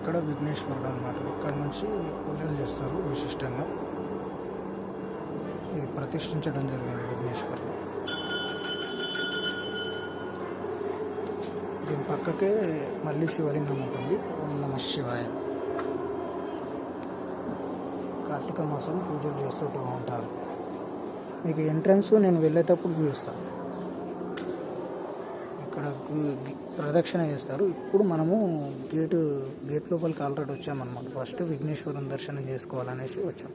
ఇక్కడ విఘ్నేశ్వరుడు అన్నమాట. ఇక్కడ నుంచి పూజలు చేస్తారు విశిష్టంగా. ఇది ప్రతిష్ఠించడం జరిగింది విఘ్నేశ్వరుడు. దీని పక్కకే మళ్ళీ శివలింగం ఉంటుంది. ఓం నమ శివాయ. కార్తీక మాసం పూజలు చేస్తూ ఉంటారు. మీకు ఎంట్రన్స్ నేను వెళ్ళేటప్పుడు చూపిస్తాను. ఇక్కడ ప్రదక్షిణ చేస్తారు. ఇప్పుడు మనము గేట్ లోపలికి ఆల్రెడీ వచ్చామన్నమాట. ఫస్ట్ విఘ్నేశ్వరుని దర్శనం చేసుకోవాలనేసి వచ్చాం.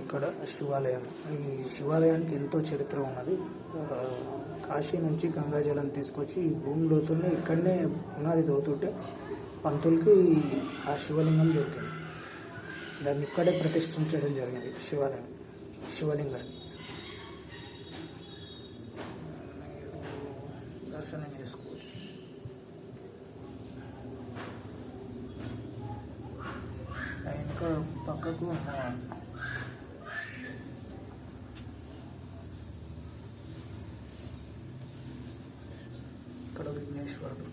ఇక్కడ శివాలయం. ఈ శివాలయానికి ఎంతో చరిత్ర ఉన్నది. కాశీ నుంచి గంగాజలం తీసుకొచ్చి ఈ భూమి లోతుల్ని ఇక్కడనే పునాది తవ్వుతుంటే పంతులకి ఆ శివలింగం దొరికింది. దాన్ని ఇక్కడే ప్రతిష్ఠించడం జరిగింది శివలింగాన్ని. దర్శనం చేసుకోవచ్చు. ఇంకా పక్కకు ఇక్కడ విఘ్నేశ్వరుడు.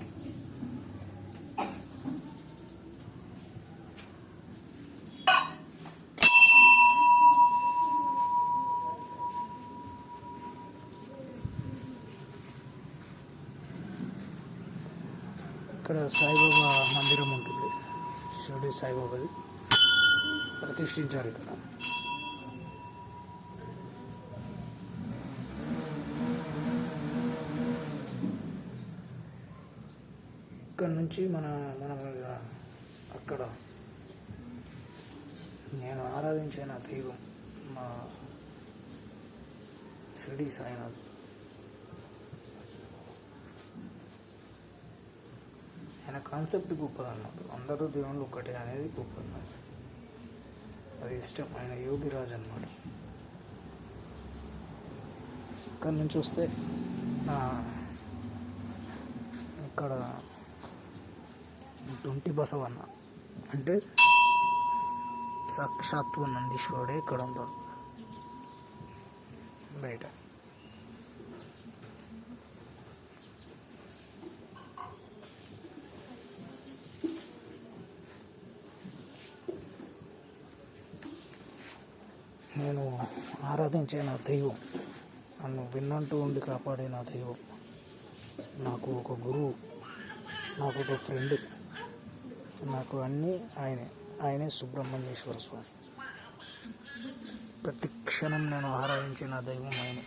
ఇక్కడ సాయిబాబా మందిరం ఉంటుంది. షిరిడి సాయిబాబాది ప్రతిష్ఠించారు ఇక్కడ. ఇక్కడ నుంచి మనం అక్కడ నేను ఆరాధించే నా దైవం మా షిరిడి సాయినాథ్. ఆయన కాన్సెప్ట్ గొప్పది అన్నమాట. అందరూ దేవుళ్ళు ఒకటే అనేది గొప్పది. అది ఇష్టం. ఆయన యోగిరాజ్ అన్నమాట. ఇక్కడ నుంచి వస్తే ఇక్కడ దొంటి బసవన్న అంటే సాక్షాత్తు నందీశ్వరుడే ఇక్కడ ఉంటాడు బయట. నేను ఆరాధించే నా దైవం, నన్ను విన్నంటూ ఉండి కాపాడే నా దైవం, నాకు ఒక గురువు, నాకు ఒక ఫ్రెండ్, నాకు అన్నీ ఆయనే సుబ్రహ్మణ్యేశ్వర స్వామి. ప్రతి క్షణం నేను ఆరాధించే నా దైవం ఆయనే.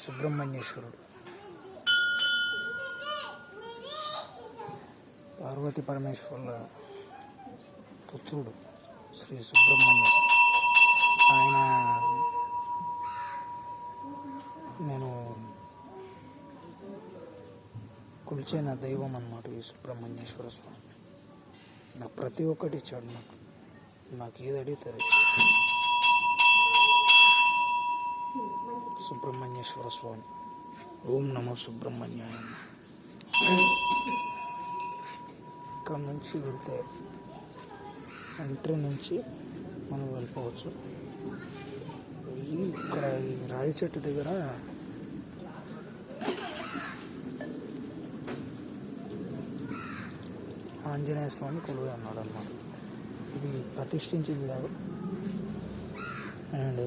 సుబ్రహ్మణ్యేశ్వరుడు పార్వతీ పరమేశ్వరుల పుత్రుడు శ్రీ సుబ్రహ్మణ్యం. ఆయన నేను కొలిచే నా దైవం అన్నమాట ఈ సుబ్రహ్మణ్యేశ్వర స్వామి. నాకు ప్రతి ఒక్కటి ఇచ్చాడు. నాకు ఏది అడిగితే సుబ్రహ్మణ్యేశ్వర స్వామి. ఓం నమో సుబ్రహ్మణ్యాయ. ఇక్కడ నుంచి వెళ్తే ఎంట్రీ నుంచి మనం వెళ్ళిపోవచ్చు. వెళ్ళి ఇక్కడ ఈ రాయి చెట్టు దగ్గర ఆంజనేయ స్వామి కొలువై ఉన్నాడు అన్నమాట. ఇది ప్రతిష్ఠించింది కాదు. అండ్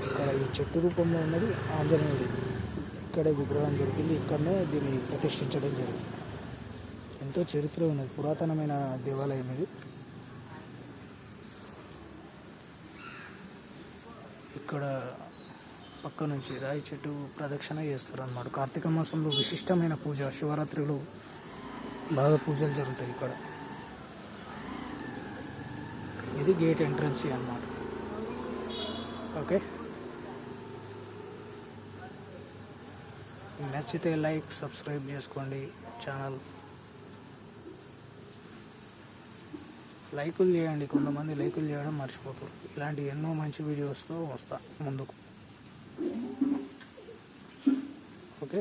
ఇక్కడ ఈ చెట్టు రూపంలో ఉన్నది ఆంజనేయుడు. ఇక్కడే విగ్రహం దొరికింది. ఇక్కడనే దీన్ని ప్రతిష్ఠించడం జరిగింది. ఎంతో చరిత్ర ఉన్నది. పురాతనమైన దేవాలయం ఇది. ఇక్కడ పక్క నుంచి రాయి చెట్టు ప్రదక్షిణ చేస్తారు అన్నమాట. కార్తీక మాసంలో విశిష్టమైన పూజ. శివరాత్రిలో బాగా పూజలు జరుగుతాయి ఇక్కడ. ఇది గేట్ ఎంట్రన్స్ అన్నమాట. ఓకే, నచ్చితే లైక్ సబ్స్క్రైబ్ చేసుకోండి ఛానల్. లైకులు చేయండి. కొంతమంది లైకులు చేయడం మర్చిపోతారు. ఇలాంటి ఎన్నో మంచి వీడియోస్తో వస్తా ముందుకు. ఓకే.